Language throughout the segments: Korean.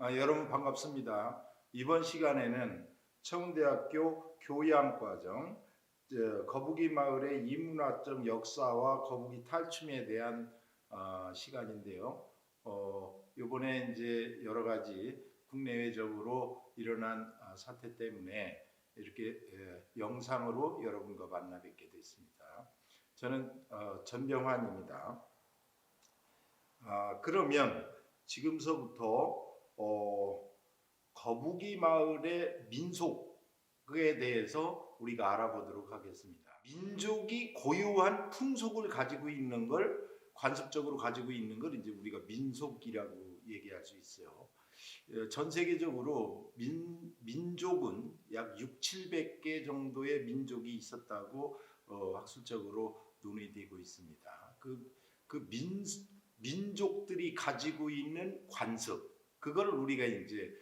여러분 반갑습니다. 이번 시간에는 청운대학교 교양과정 거북이 마을의 인문학적 역사와 거북이 탈춤에 대한 시간인데요. 이번에 이제 여러 가지 국내외적으로 일어난 사태 때문에 이렇게 영상으로 여러분과 만나 뵙게 됐습니다. 저는 전병환입니다. 그러면 지금서부터 거북이 마을의 민속에 대해서 우리가 알아보도록 하겠습니다. 민족이 고유한 풍속을 가지고 있는 걸 관습적으로 가지고 있는 걸 이제 우리가 민속이라고 얘기할 수 있어요. 전 세계적으로 민족은 약 6,700개 정도의 민족이 있었다고 학술적으로 논의되고 있습니다. 그 민족들이 가지고 있는 관습, 그걸 우리가 이제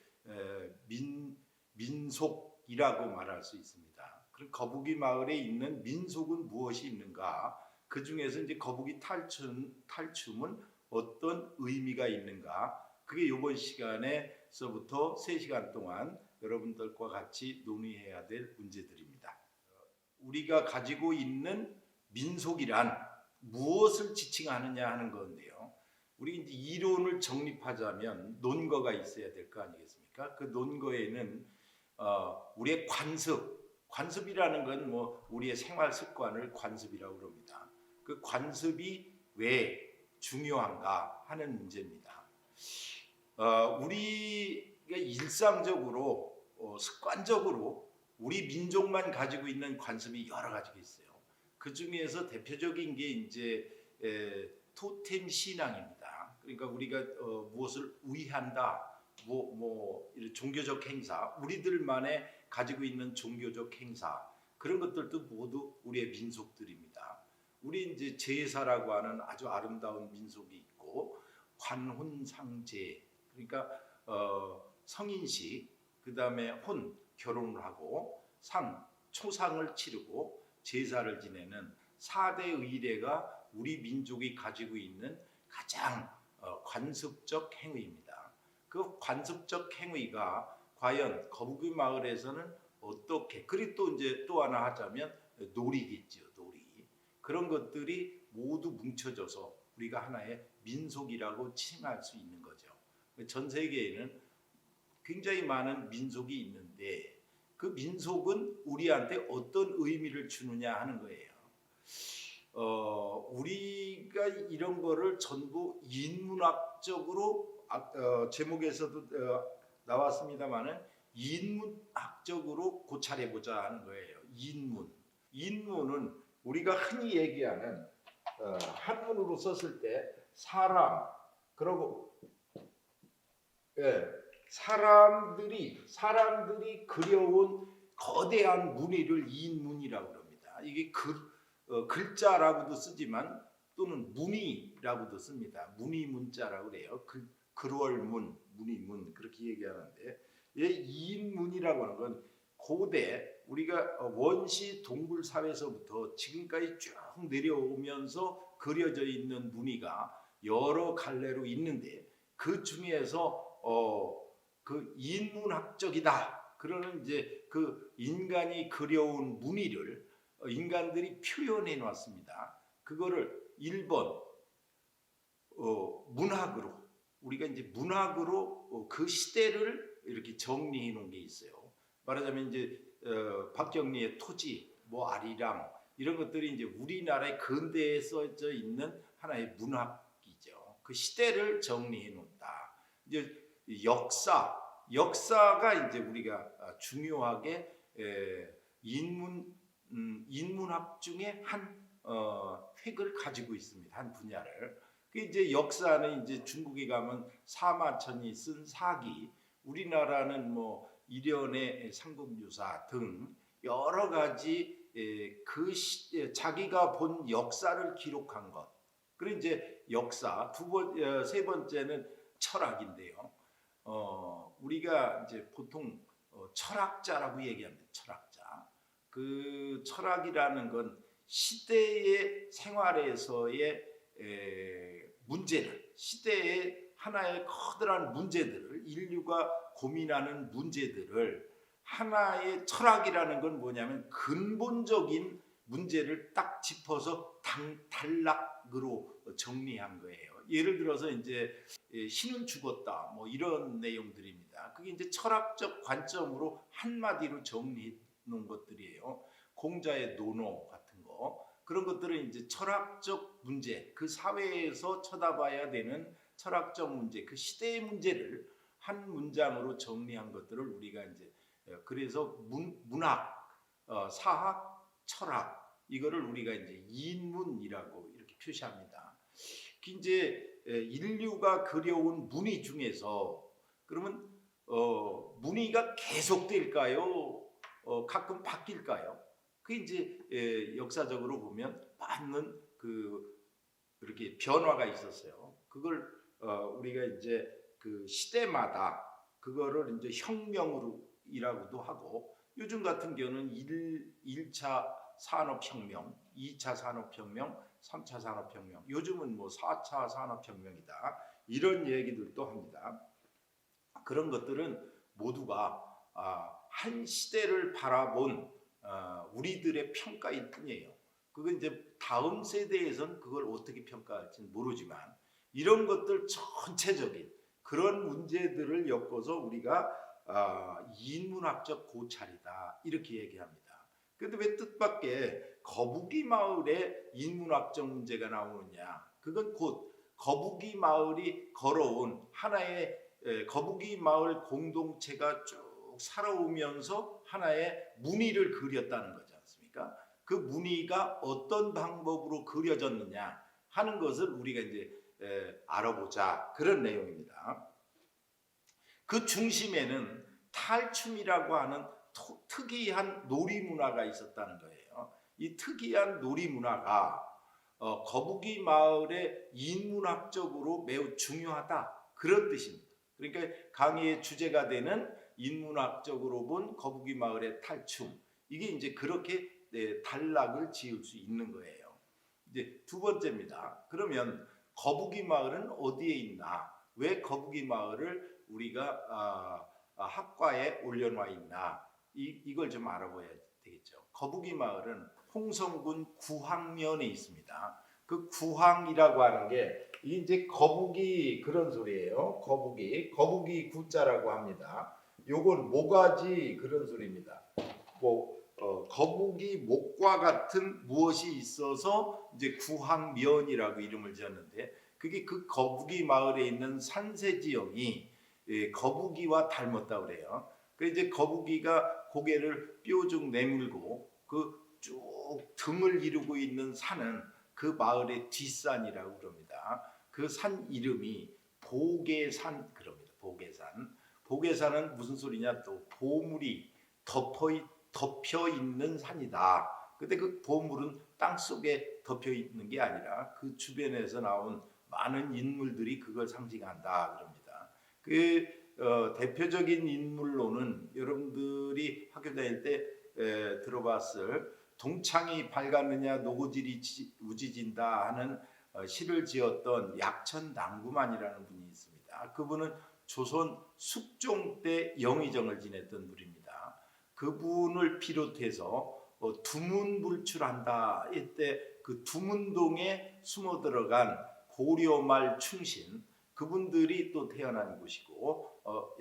민속이라고 말할 수 있습니다. 그럼 거북이 마을에 있는 민속은 무엇이 있는가? 그 중에서 이제 거북이 탈춤은 어떤 의미가 있는가? 그게 이번 시간에서부터 3시간 동안 여러분들과 같이 논의해야 될 문제들입니다. 우리가 가지고 있는 민속이란 무엇을 지칭하느냐 하는 건데요. 우리 이제 이론을 정립하자면 논거가 있어야 될 거 아니겠습니까? 그 논거에는 우리의 관습이라는 건 뭐 우리의 생활 습관을 관습이라고 그럽니다. 그 관습이 왜 중요한가 하는 문제입니다. 우리가 일상적으로 습관적으로 우리 민족만 가지고 있는 관습이 여러 가지가 있어요. 그 중에서 대표적인 게 이제 토템 신앙입니다. 그러니까 우리가 무엇을 위한다, 이런 종교적 행사, 우리들만의 가지고 있는 종교적 행사, 그런 것들도 모두 우리의 민속들입니다. 우리 이제 제사라고 하는 아주 아름다운 민속이 있고, 관혼상제, 그러니까 성인식, 그 다음에 결혼을 하고 초상을 치르고 제사를 지내는 4대 의례가 우리 민족이 가지고 있는 가장 관습적 행위입니다. 그 관습적 행위가 과연 거북이 마을에서는 어떻게, 그리고 또 하나 하자면 놀이겠죠, 놀이. 그런 것들이 모두 뭉쳐져서 우리가 하나의 민속이라고 칭할 수 있는 거죠. 전 세계에는 굉장히 많은 민속이 있는데 그 민속은 우리한테 어떤 의미를 주느냐 하는 거예요. 우리가 이런 거를 전부 인문학적으로 제목에서도 나왔습니다만은 인문학적으로 고찰해보자 하는 거예요. 인문은 우리가 흔히 얘기하는 한문으로 썼을 때 사람, 그리고 사람들이 그려온 거대한 무늬를 인문이라고 합니다. 이게 글자라고도 쓰지만 또는 무늬라고도 씁니다. 무늬문자라고 그래요. 글월문, 무늬문 그렇게 얘기하는데 인문이라고 하는 건 고대 우리가 원시 동굴 사회에서부터 지금까지 쭉 내려오면서 그려져 있는 무늬가 여러 갈래로 있는데 그 중에서 그 인문학적이다. 그러는 이제 그 인간이 그려온 무늬를 인간들이 표현해 놨습니다. 그거를 1번 문학으로 우리가 이제 문학으로 그 시대를 이렇게 정리해 놓은 게 있어요. 말하자면 이제 박경리의 토지, 아리랑 이런 것들이 이제 우리나라의 근대에 써져 있는 하나의 문학이죠. 그 시대를 정리해 놓다. 이제 역사가 이제 우리가 중요하게 인문학 중에 한 획을 가지고 있습니다. 한 분야를. 그 이제 역사는 이제 중국에 가면 사마천이 쓴 사기, 우리나라는 이련의 삼국유사 등 여러 가지 자기가 본 역사를 기록한 것. 그리고 이제 역사 세 번째는 철학인데요. 우리가 이제 보통 철학자라고 얘기합니다. 철학자. 그 철학이라는 건 시대의 생활에서의 문제를, 시대의 하나의 커다란 문제들을, 인류가 고민하는 문제들을, 하나의 철학이라는 건 뭐냐면 근본적인 문제를 딱 짚어서 단락으로 정리한 거예요. 예를 들어서 이제 신은 죽었다 뭐 이런 내용들입니다. 그게 이제 철학적 관점으로 한마디로 정리해 놓은 것들이에요. 공자의 논어 같은 거, 그런 것들은 이제 철학적 문제, 그 사회에서 쳐다봐야 되는 철학적 문제, 그 시대의 문제를 한 문장으로 정리한 것들을 우리가 이제 그래서 문학, 사학, 철학, 이거를 우리가 이제 인문이라고 이렇게 표시합니다. 이제 인류가 그려온 문의 중에서 그러면 문의가 계속될까요? 가끔 바뀔까요? 그 이제 역사적으로 보면 많은 이렇게 변화가 있었어요. 그걸 우리가 이제 그 시대마다 그거를 이제 혁명이라고도 하고, 요즘 같은 경우는 1차 산업혁명, 2차 산업혁명, 3차 산업혁명, 요즘은 뭐 4차 산업혁명이다, 이런 얘기들도 합니다. 그런 것들은 모두가 한 시대를 바라본 우리들의 평가일 뿐이에요. 그건 이제 다음 세대에선 그걸 어떻게 평가할지는 모르지만, 이런 것들 전체적인 그런 문제들을 엮어서 우리가 인문학적 고찰이다 이렇게 얘기합니다. 그런데 왜 뜻밖의 거북이 마을에 인문학적 문제가 나오느냐? 그건 곧 거북이 마을이 걸어온 하나의 거북이 마을 공동체가 쭉 살아오면서 하나의 무늬를 그렸다는 거지 않습니까? 그 무늬가 어떤 방법으로 그려졌느냐 하는 것을 우리가 이제 알아보자, 그런 내용입니다. 그 중심에는 탈춤이라고 하는 특이한 놀이 문화가 있었다는 거예요. 이 특이한 놀이 문화가 거북이 마을의 인문학적으로 매우 중요하다, 그런 뜻입니다. 그러니까 강의의 주제가 되는 인문학적으로 본 거북이 마을의 탈춤, 이게 이제 그렇게 단락을 지을 수 있는 거예요. 이제 두 번째입니다. 그러면 거북이 마을은 어디에 있나? 왜 거북이 마을을 우리가 학과에 올려놔 있나? 이걸 좀 알아봐야 되겠죠. 거북이 마을은 홍성군 구항면에 있습니다. 그 구항이라고 하는 게 이제 거북이 그런 소리예요. 거북이 구자라고 합니다. 요건 모가지 그런 소리입니다. 거북이 목과 같은 무엇이 있어서 이제 구항면이라고 이름을 지었는데, 그게 그 거북이 마을에 있는 산세 지형이 거북이와 닮았다고 그래요. 그 이제 거북이가 고개를 뾰족 내밀고 그 쭉 등을 이루고 있는 산은 그 마을의 뒷산이라고 그럽니다. 그 산 이름이 보계산 그럽니다. 보계산은 무슨 소리냐? 또 보물이 덮여 있는 산이다. 근데 그 보물은 땅 속에 덮여 있는 게 아니라 그 주변에서 나온 많은 인물들이 그걸 상징한다 그럽니다. 대표적인 인물로는 여러분들이 학교 다닐 때 들어봤을 동창이 밝았느냐 노고질이 우지진다 하는 시를 지었던 약천낭구만이라는 분이 있습니다. 그분은 조선 숙종 때 영의정을 지냈던 분입니다. 그분을 비롯해서 두문불출한다 이때 그 두문동에 숨어 들어간 고려말 충신, 그분들이 또 태어난 곳이고,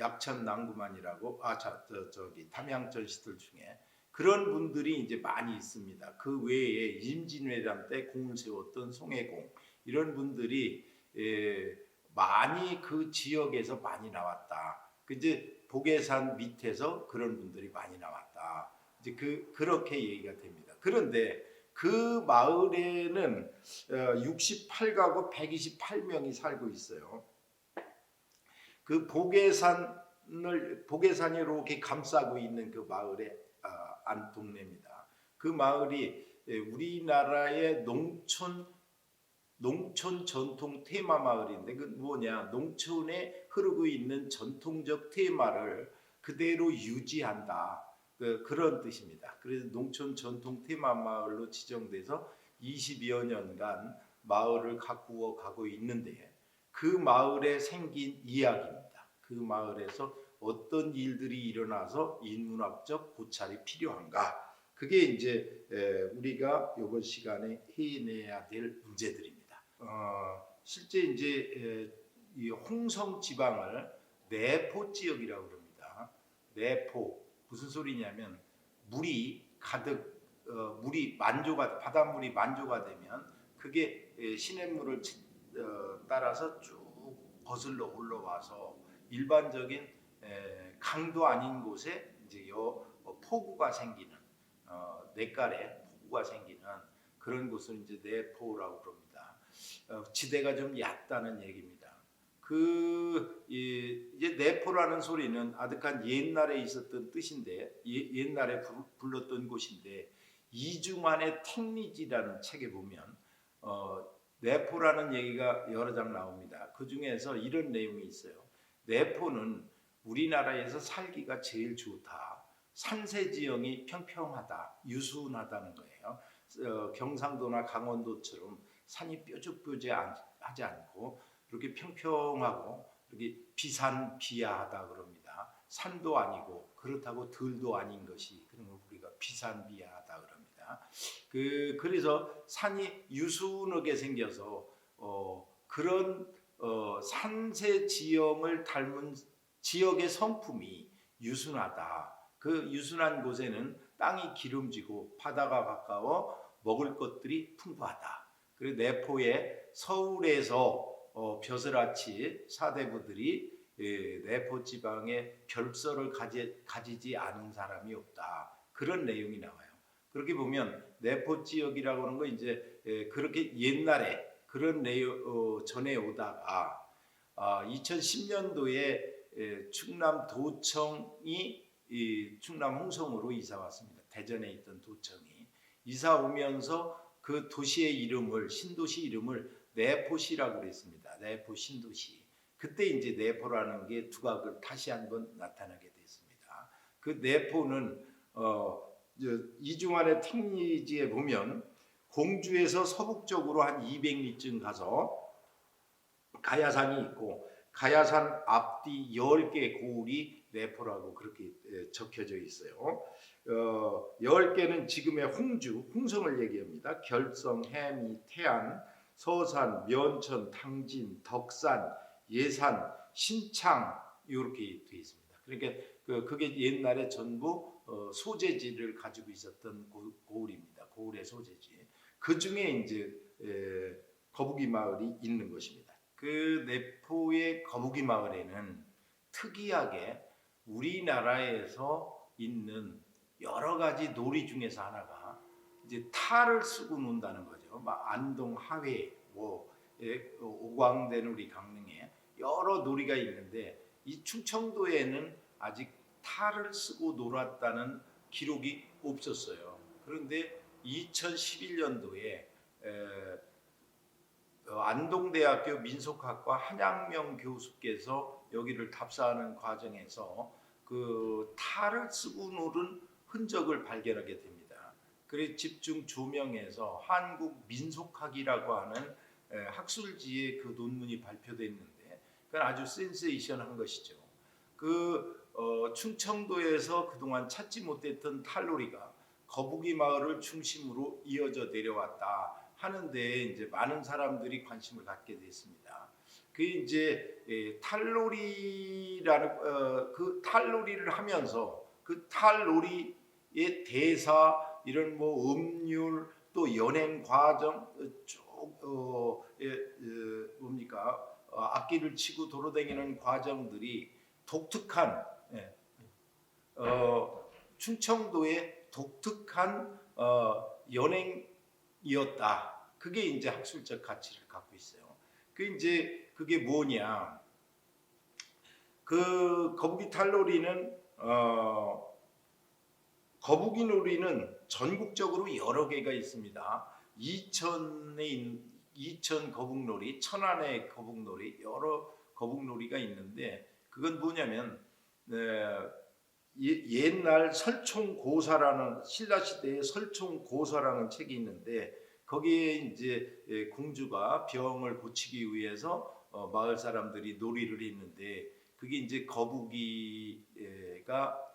약천낭구만이라고 담양전 시들 중에 그런 분들이 이제 많이 있습니다. 그 외에 임진왜란 때 공을 세웠던 송해공, 이런 분들이 많이 그 지역에서 많이 나왔다. 이제 복외산 밑에서 그런 분들이 많이 나왔다. 이제 그렇게 얘기가 됩니다. 그런데 그 마을에는 68가구 128명이 살고 있어요. 그 복외산이 이렇게 감싸고 있는 그 마을의 안 동네입니다. 그 마을이 우리나라의 농촌 전통 테마 마을인데, 그 뭐냐, 농촌에 흐르고 있는 전통적 테마를 그대로 유지한다, 그런 뜻입니다. 그래서 농촌 전통 테마 마을로 지정돼서 20여 년간 마을을 가꾸어 가고 있는데, 그 마을에 생긴 이야기입니다. 그 마을에서 어떤 일들이 일어나서 인문학적 고찰이 필요한가? 그게 이제 우리가 이번 시간에 해내야 될 문제들입니다. 실제 이제 이 홍성 지방을 내포 지역이라고 그럽니다. 내포 무슨 소리냐면 물이 가득 물이 만조가 바닷물이 만조가 되면 그게 시냇물을 따라서 쭉 거슬러 올라와서 일반적인 강도 아닌 곳에 이제 폭우가 생기는 냇가에 폭우가 생기는 그런 곳을 이제 내포라고 그럽니다. 지대가 좀 얕다는 얘기입니다. 이제 내포라는 소리는 아득한 옛날에 있었던 뜻인데 옛날에 불렀던 곳인데 이중환의 택리지라는 책에 보면 내포라는 얘기가 여러 장 나옵니다. 그 중에서 이런 내용이 있어요. 내포는 우리나라에서 살기가 제일 좋다. 산세 지형이 평평하다, 유순하다는 거예요. 경상도나 강원도처럼 산이 뾰족뾰족하지 않고 이렇게 평평하고 이렇게 비산비야하다 그럽니다. 산도 아니고 그렇다고 들도 아닌 것이 그런 걸 우리가 비산비야하다 그럽니다. 그래서 산이 유순하게 생겨서 그런 산세 지형을 닮은 지역의 성품이 유순하다. 그 유순한 곳에는 땅이 기름지고 바다가 가까워 먹을 것들이 풍부하다. 그리고 내포에 서울에서 벼슬아치 사대부들이 내포 지방에 별서를 가지지 않은 사람이 없다. 그런 내용이 나와요. 그렇게 보면 내포 지역이라고 하는 거 이제 그렇게 옛날에 그런 내용 전해 오다가 2010년도에 충남 도청이 충남 홍성으로 이사 왔습니다. 대전에 있던 도청이 이사 오면서 그 도시의 이름을 신도시 이름을 내포시라고 그랬습니다. 내포 신도시. 그때 이제 내포라는 게 두각을 다시 한번 나타나게 됐습니다. 그 내포는 이중환의 택리지에 보면 공주에서 서북쪽으로 한 200리쯤 가서 가야산이 있고 가야산 앞뒤 10개 고을이 내포라고 그렇게 적혀져 있어요. 10개는 지금의 홍주, 홍성을 얘기합니다. 결성, 해미, 태안, 서산, 면천, 당진, 덕산, 예산, 신창 이렇게 되어 있습니다. 그러니까 그게 옛날에 전부 소재지를 가지고 있었던 고을입니다. 고을의 소재지. 그 중에 이제 거북이 마을이 있는 것입니다. 그 내포의 거북이 마을에는 특이하게 우리나라에서 있는 여러 가지 놀이 중에서 하나가 이제 탈을 쓰고 논다는 거죠. 막 안동, 하회, 오광대놀이, 강릉에 여러 놀이가 있는데 이 충청도에는 아직 탈을 쓰고 놀았다는 기록이 없었어요. 그런데 2011년도에 안동대학교 민속학과 한양명 교수께서 여기를 답사하는 과정에서 그 탈을 쓰고 노는 흔적을 발견하게 됩니다. 그래서 집중 조명해서 한국 민속학이라고 하는 학술지에 그 논문이 발표됐는데 그건 아주 센세이션한 것이죠. 충청도에서 그동안 찾지 못했던 탈놀이가 거북이 마을을 중심으로 이어져 내려왔다 하는데 이제 많은 사람들이 관심을 갖게 됐습니다. 그 이제 탈놀이라는 그 탈놀이를 하면서 그 탈놀이의 대사 이런 뭐 음률 또 연행 과정 뭡니까 악기를 치고 돌아다니는 과정들이 독특한 충청도의 독특한 연행이었다. 그게 이제 학술적 가치를 갖고 있어요. 그게 뭐냐? 그 거북이 탈놀이는 거북이 놀이는 전국적으로 여러 개가 있습니다. 이천 거북놀이, 천안의 거북놀이, 여러 거북놀이가 있는데 그건 뭐냐면 옛날 설총고사라는 신라시대의 설총고사라는 책이 있는데 거기에 이제 공주가 병을 고치기 위해서 마을 사람들이 놀이를 했는데 그게 이제 거북이가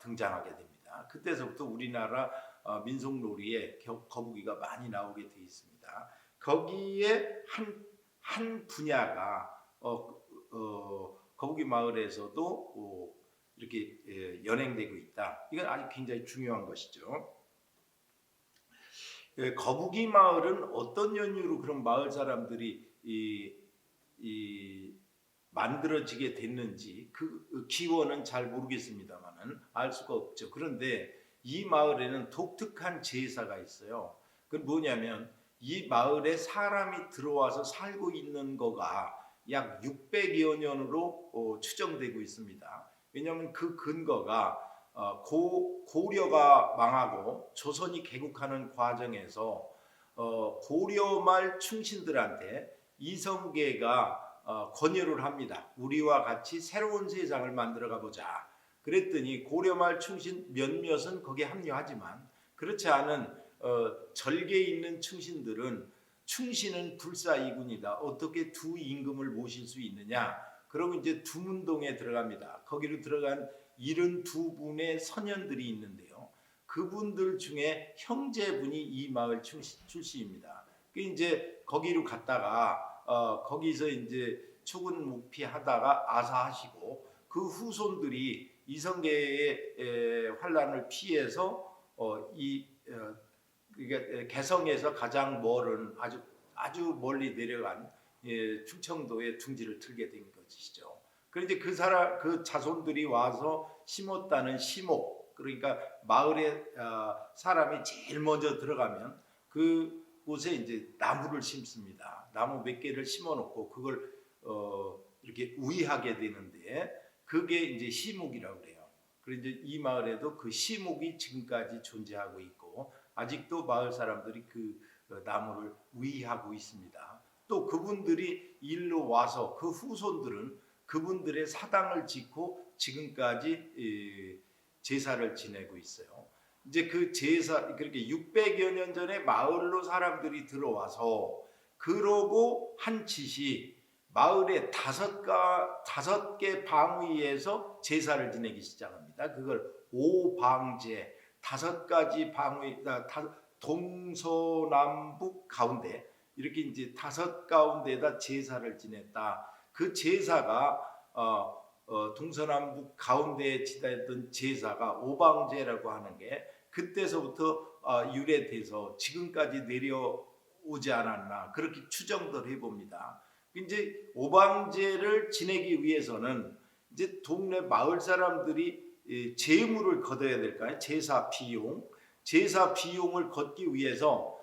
등장하게 됩니다. 그때서부터 우리나라 민속놀이에 거북이가 많이 나오게 돼 있습니다. 거기에 한 분야가 거북이 마을에서도 이렇게 연행되고 있다. 이건 아주 굉장히 중요한 것이죠. 거북이 마을은 어떤 연유로 그런 마을 사람들이 만들어지게 됐는지 그 기원은 잘 모르겠습니다만은 알 수가 없죠. 그런데 이 마을에는 독특한 제사가 있어요. 그건 뭐냐면 이 마을에 사람이 들어와서 살고 있는 거가 약 600여 년으로 추정되고 있습니다. 왜냐하면 그 근거가 고려가 망하고 조선이 개국하는 과정에서 고려 말 충신들한테 이성계가 권유를 합니다. 우리와 같이 새로운 세상을 만들어 가보자. 그랬더니 고려 말 충신 몇몇은 거기에 합류하지만 그렇지 않은 절개에 있는 충신들은 충신은 불사이군이다. 어떻게 두 임금을 모실 수 있느냐? 그러고 이제 두문동에 들어갑니다. 거기로 들어간 72분의 선현들이 있는데요. 그분들 중에 형제분이 이 마을 출시입니다. 그 이제 거기로 갔다가 거기서 이제 추군 묵피하다가 아사하시고 그 후손들이 이성계의 환란을 피해서 그러니까 개성에서 가장 멀은 아주 멀리 내려간 충청도에 둥지를 틀게 된 것이죠. 그런데 그 자손들이 와서 심었다는 시목, 그러니까 마을에 사람이 제일 먼저 들어가면 그 곳에 이제 나무를 심습니다. 나무 몇 개를 심어놓고 그걸 이렇게 우이하게 되는데 그게 이제 시목이라고 그래요. 그래서 이제 이 마을에도 그 시목이 지금까지 존재하고 있고 아직도 마을 사람들이 그 나무를 우이하고 있습니다. 또 그분들이 일로 와서 그 후손들은 그분들의 사당을 짓고 지금까지 제사를 지내고 있어요. 이제 그 제사 그렇게 600여 년 전에 마을로 사람들이 들어와서 그러고 한 짓이 마을의 다섯 개 방위에서 제사를 지내기 시작합니다. 그걸 오방제, 5가지 방위, 동서남북 가운데 이렇게 이제 5 가운데다 제사를 지냈다. 그 제사가 동서남북 가운데에 지냈던 제사가 오방제라고 하는 게 그때서부터 유래돼서 지금까지 내려오지 않았나 그렇게 추정들 해봅니다. 이제 오방제를 지내기 위해서는 이제 동네 마을 사람들이 재물을 걷어야 될까요? 제사 비용을 걷기 위해서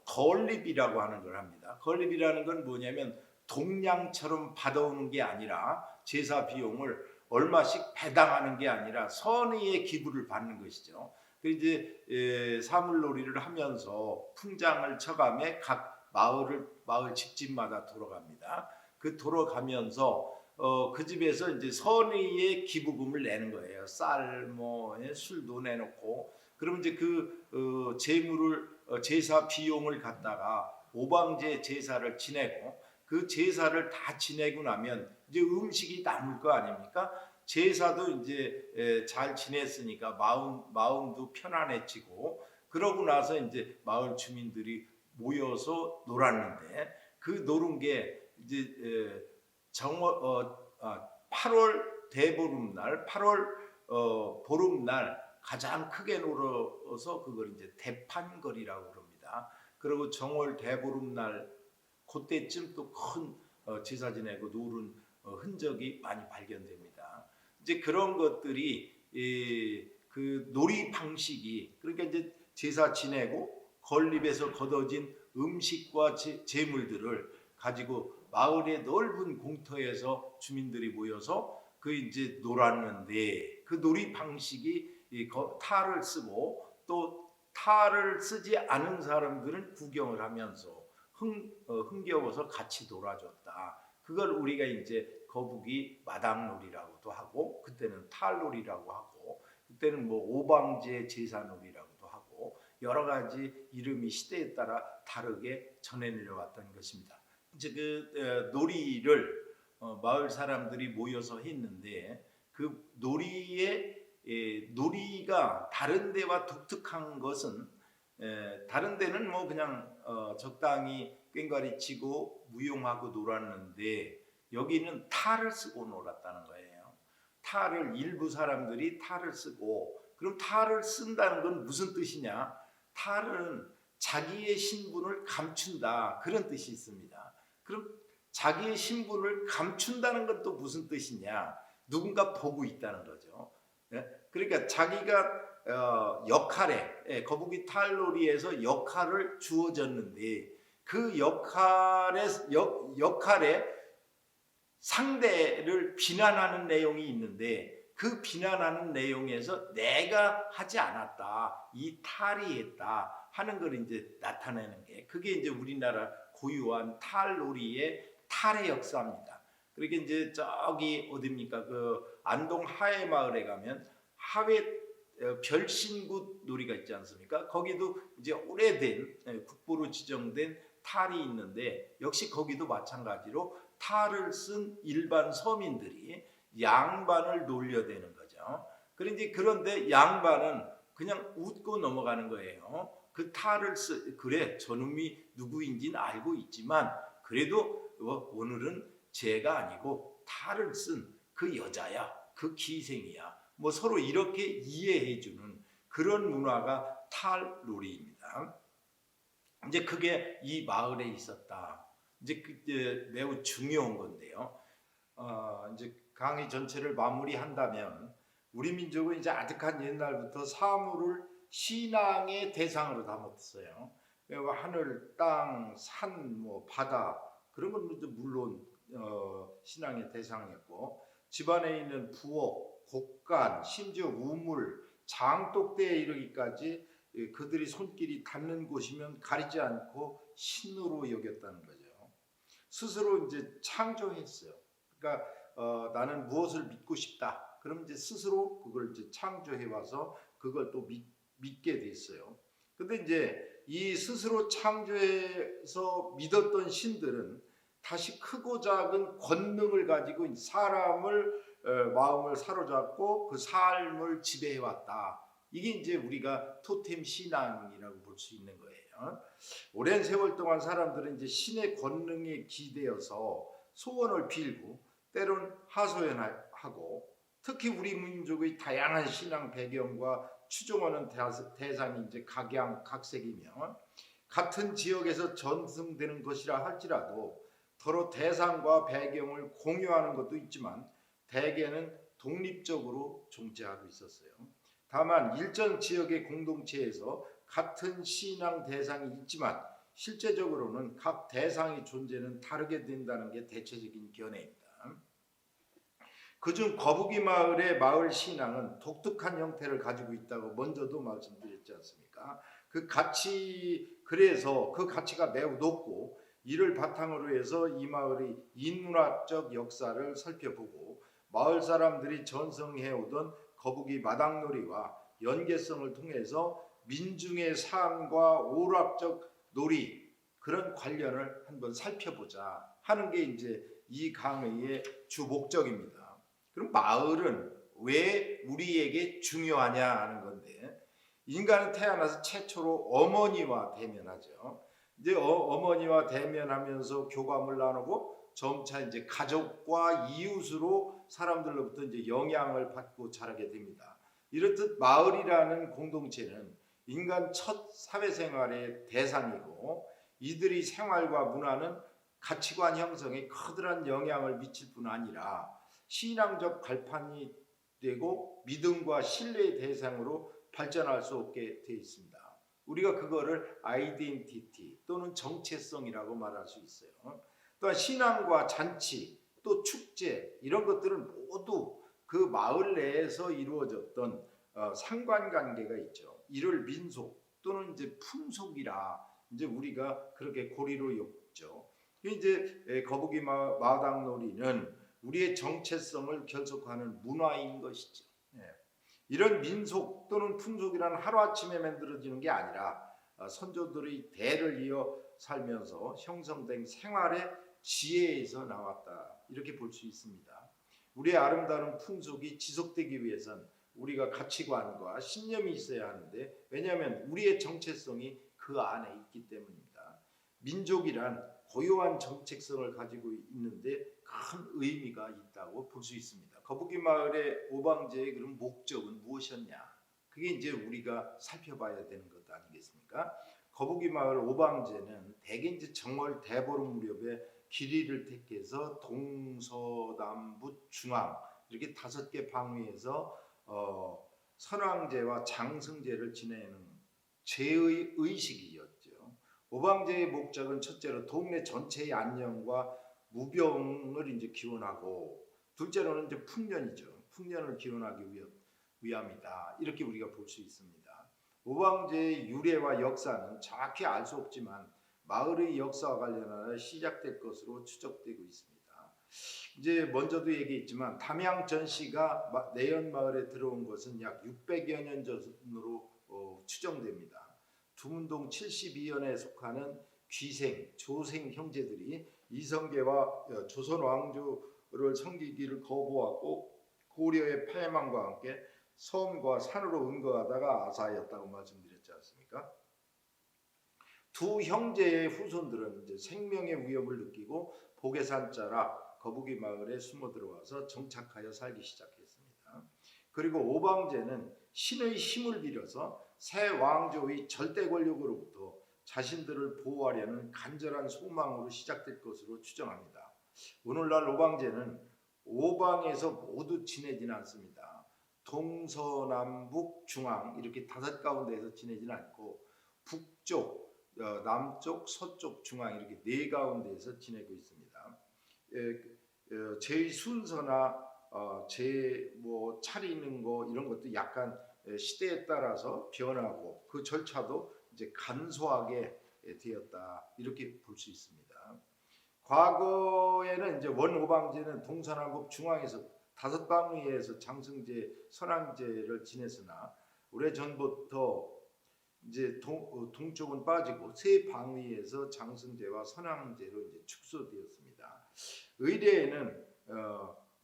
건립이라고 하는 걸 합니다. 건립이라는 건 뭐냐면 동량처럼 받아오는 게 아니라 제사 비용을 얼마씩 배당하는 게 아니라 선의의 기부를 받는 것이죠. 그 이제 사물놀이를 하면서 풍장을 쳐가며 각 마을 집집마다 돌아갑니다. 그 돌아가면서 그 집에서 이제 선의의 기부금을 내는 거예요. 쌀, 술도 내놓고 그러면 이제 그 재물을 제사 비용을 갖다가 오방제 제사를 지내고 그 제사를 다 지내고 나면 이제 음식이 남을 거 아닙니까? 제사도 이제 잘 지냈으니까 마음도 편안해지고 그러고 나서 이제 마을 주민들이 모여서 놀았는데 그 노는 게 이제 8월 대보름날, 8월 보름날 가장 크게 놀아서 그걸 이제 대판거리라고 그럽니다. 그리고 정월 대보름날 그때쯤 또 큰 제사 지내고 노는 흔적이 많이 발견됩니다. 이제 그런 것들이 그 놀이 방식이 그러니까 이제 제사 지내고 건립에서 걷어진 음식과 재물들을 가지고 마을의 넓은 공터에서 주민들이 모여서 그 이제 놀았는데 그 놀이 방식이 탈을 쓰고 또 탈을 쓰지 않은 사람들은 구경을 하면서 흥겨워서 같이 놀아줬다. 그걸 우리가 이제 거북이 마당놀이라고도 하고 그때는 탈놀이라고 하고 그때는 뭐 오방제 제사놀이라고도 하고 여러 가지 이름이 시대에 따라 다르게 전해 내려왔던 것입니다. 이제 그 놀이를 마을 사람들이 모여서 했는데 그 놀이가 다른 데와 독특한 것은 다른 데는 뭐 그냥 적당히 꽹과리 치고 무용하고 놀았는데 여기는 탈을 쓰고 놀았다는 거예요. 탈을 일부 사람들이 탈을 쓰고 그럼 탈을 쓴다는 건 무슨 뜻이냐? 탈은 자기의 신분을 감춘다 그런 뜻이 있습니다. 그럼 자기의 신분을 감춘다는 건 또 무슨 뜻이냐? 누군가 보고 있다는 거죠. 그러니까 자기가 역할에 거북이 탈놀이에서 역할을 주어졌는데 그 역할에 상대를 비난하는 내용이 있는데 그 비난하는 내용에서 내가 하지 않았다, 이 탈이 했다 하는 걸 이제 나타내는 게 그게 이제 우리나라 고유한 탈놀이의 탈의 역사입니다. 그렇게 이제 저기 어디입니까? 그 안동 하회마을에 가면 하회 별신굿 놀이가 있지 않습니까? 거기도 이제 오래된 국보로 지정된 탈이 있는데 역시 거기도 마찬가지로 탈을 쓴 일반 서민들이 양반을 놀려대는 거죠. 그런데 양반은 그냥 웃고 넘어가는 거예요. 그 탈을 그래 저놈이 누구인지는 알고 있지만 그래도 오늘은 죄가 아니고 탈을 쓴 그 여자야, 그 기생이야. 뭐 서로 이렇게 이해해주는 그런 문화가 탈놀이입니다. 이제 그게 이 마을에 있었다. 이제 매우 중요한 건데요. 이제 강의 전체를 마무리한다면 우리 민족은 이제 아득한 옛날부터 사물을 신앙의 대상으로 삼았어요. 하늘, 땅, 산, 뭐 바다 그런 건 물론 신앙의 대상이었고 집안에 있는 부엌, 곡간, 심지어 우물, 장독대에 이르기까지 그들이 손길이 닿는 곳이면 가리지 않고 신으로 여겼다는 거죠. 스스로 이제 창조했어요. 그러니까 나는 무엇을 믿고 싶다. 그럼 이제 스스로 그걸 이제 창조해 와서 그걸 또 믿게 됐어요. 근데 이제 이 스스로 창조해서 믿었던 신들은 다시 크고 작은 권능을 가지고 사람을 마음을 사로잡고 그 삶을 지배해 왔다. 이게 이제 우리가 토템 신앙이라고 볼 수 있는 거예요. 오랜 세월 동안 사람들은 이제 신의 권능에 기대어서 소원을 빌고 때론 하소연하고 특히 우리 민족의 다양한 신앙 배경과 추종하는 대상이 이제 각양각색이며 같은 지역에서 전승되는 것이라 할지라도 서로 대상과 배경을 공유하는 것도 있지만 대개는 독립적으로 존재하고 있었어요. 다만 일정 지역의 공동체에서 같은 신앙 대상이 있지만 실제적으로는 각 대상의 존재는 다르게 된다는 게 대체적인 견해입니다. 그중 거북이 마을의 마을 신앙은 독특한 형태를 가지고 있다고 먼저도 말씀드렸지 않습니까? 그래서 그 가치가 매우 높고 이를 바탕으로 해서 이 마을의 인문학적 역사를 살펴보고 마을 사람들이 전승해오던 거북이 마당놀이와 연계성을 통해서 민중의 삶과 오락적 놀이 그런 관련을 한번 살펴보자 하는 게 이제 이 강의의 주 목적입니다. 그럼 마을은 왜 우리에게 중요하냐 하는 건데 인간은 태어나서 최초로 어머니와 대면하죠. 이제 어머니와 대면하면서 교감을 나누고 점차 이제 가족과 이웃으로 사람들로부터 이제 영향을 받고 자라게 됩니다. 이렇듯 마을이라는 공동체는 인간 첫 사회생활의 대상이고 이들의 생활과 문화는 가치관 형성에 커다란 영향을 미칠 뿐 아니라 신앙적 발판이 되고 믿음과 신뢰의 대상으로 발전할 수 없게 되어 있습니다. 우리가 그거를 아이덴티티 또는 정체성이라고 말할 수 있어요. 또한 신앙과 잔치 또 축제 이런 것들은 모두 그 마을 내에서 이루어졌던 상관관계가 있죠. 이를 민속 또는 이제 풍속이라 이제 우리가 그렇게 고리로 엮죠. 이제 거북이 마당놀이는 우리의 정체성을 결속하는 문화인 것이죠. 이런 민속 또는 풍속이란 하루아침에 만들어지는 게 아니라 선조들의 대를 이어 살면서 형성된 생활의 지혜에서 나왔다 이렇게 볼 수 있습니다. 우리의 아름다운 풍속이 지속되기 위해선 우리가 가치관과 신념이 있어야 하는데 왜냐하면 우리의 정체성이 그 안에 있기 때문입니다. 민족이란 고유한 정체성을 가지고 있는데 큰 의미가 있다고 볼 수 있습니다. 거북이 마을의 오방제의 그런 목적은 무엇이었냐? 그게 이제 우리가 살펴봐야 되는 것 아니겠습니까? 거북이 마을 오방제는 대개 이제 정월 대보름 무렵에 길이를 택해서 동서남북 중앙 이렇게 5개 방위에서 선왕제와 장승제를 지내는 제의 의식이었죠. 오방제의 목적은 첫째로 동네 전체의 안녕과 무병을 이제 기원하고 둘째로는 이제 풍년이죠. 풍년을 기원하기 위함이다. 이렇게 우리가 볼 수 있습니다. 오방제의 유래와 역사는 정확히 알 수 없지만 마을의 역사와 관련하여 시작될 것으로 추정되고 있습니다. 이제 먼저도 얘기했지만 담양 전씨가 내연 마을에 들어온 것은 약 600여 년 전으로 추정됩니다. 두문동 72연에 속하는 귀생, 조생 형제들이 이성계와 조선 왕조를 섬기기를 거부하고 고려의 패망과 함께 섬과 산으로 은거하다가 아사하였다고 말씀드렸지 않습니까? 두 형제의 후손들은 이제 생명의 위협을 느끼고 복외산자라 거북이 마을에 숨어 들어와서 정착하여 살기 시작했습니다. 그리고 오방제는 신의 힘을 빌어서 새 왕조의 절대 권력으로부터 자신들을 보호하려는 간절한 소망으로 시작될 것으로 추정합니다. 오늘날 오방제는 오방에서 모두 지내지는 않습니다. 동서남북 중앙 이렇게 5 가운데에서 지내지는 않고 북쪽, 남쪽, 서쪽, 중앙 이렇게 4 가운데에서 지내고 있습니다. 제 순서나 제 뭐 차리는 거 이런 것도 약간 시대에 따라서 변하고 그 절차도 이제 간소하게 되었다 이렇게 볼 수 있습니다. 과거에는 이제 원오방제는 동서남북 중앙에서 5 방위에서 장승제, 선왕제를 지냈으나 오래전부터 이제 동쪽은 빠지고 3 방위에서 장승제와 선왕제로 이제 축소되었습니다. 의례에는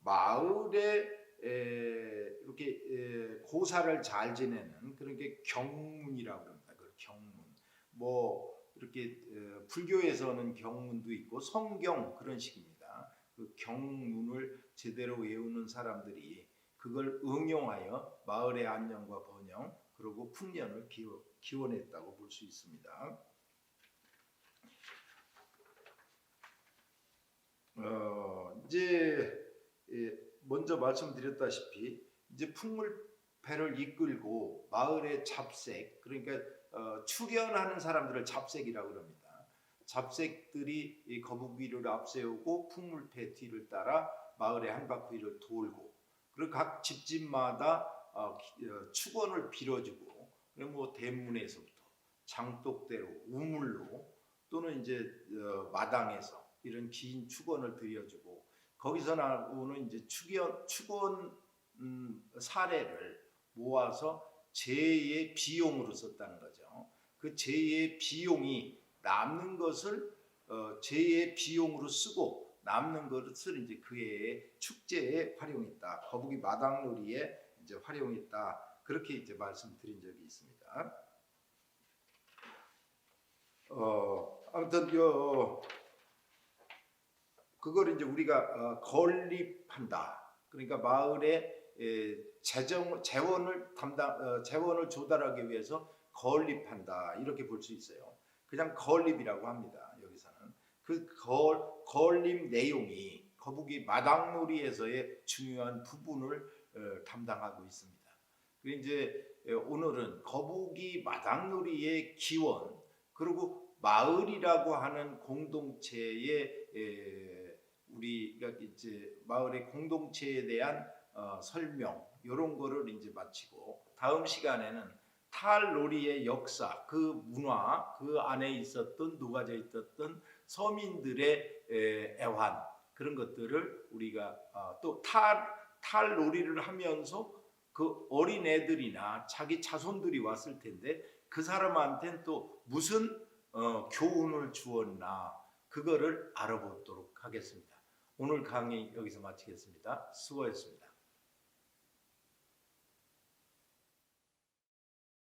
마을에 이렇게 고사를 잘 지내는 그런 게 경문이라고 합니다. 그 경문. 뭐 이렇게 불교에서는 경문도 있고 성경 그런 식입니다. 그 경문을 제대로 외우는 사람들이 그걸 응용하여 마을의 안녕과 번영 그리고 풍년을 기원했다고 볼 수 있습니다. 이제 먼저 말씀드렸다시피 이제 풍물패를 이끌고 마을의 잡색 그러니까 출연하는 사람들을 잡색이라고 합니다. 잡색들이 이 거북이를 앞세우고 풍물패 뒤를 따라 마을의 한 바퀴를 돌고 그리고 각 집집마다 축원을 빌어주고 그리고 뭐 대문에서부터 장독대로 우물로 또는 이제 마당에서 이런 긴 축원을 드려주고 거기서 나오는 이제 축원 사례를 모아서 제의 비용으로 썼다는 거죠. 그 제의 비용이 남는 것을 제의 비용으로 쓰고 남는 것을 이제 그의 축제에 활용했다. 거북이 마당놀이에 이제 활용했다. 그렇게 이제 말씀드린 적이 있습니다. 아무튼 그걸 이제 우리가 건립한다. 그러니까 마을에 재원을 조달하기 위해서 건립한다. 이렇게 볼 수 있어요. 그냥 건립이라고 합니다. 여기서는 그 건립 내용이 거북이 마당놀이에서의 중요한 부분을 담당하고 있습니다. 그리고 이제 오늘은 거북이 마당놀이의 기원 그리고 마을이라고 하는 공동체의 우리가 이제 마을의 공동체에 대한 설명 이런 거를 이제 마치고 다음 시간에는 탈놀이의 역사, 그 문화, 그 안에 있었던 녹아져 있었던 서민들의 애환 그런 것들을 우리가 또 탈놀이를 하면서 그 어린 애들이나 자기 자손들이 왔을 텐데 그 사람한테는 또 무슨 교훈을 주었나 그거를 알아보도록 하겠습니다. 오늘 강의 여기서 마치겠습니다. 수고했습니다.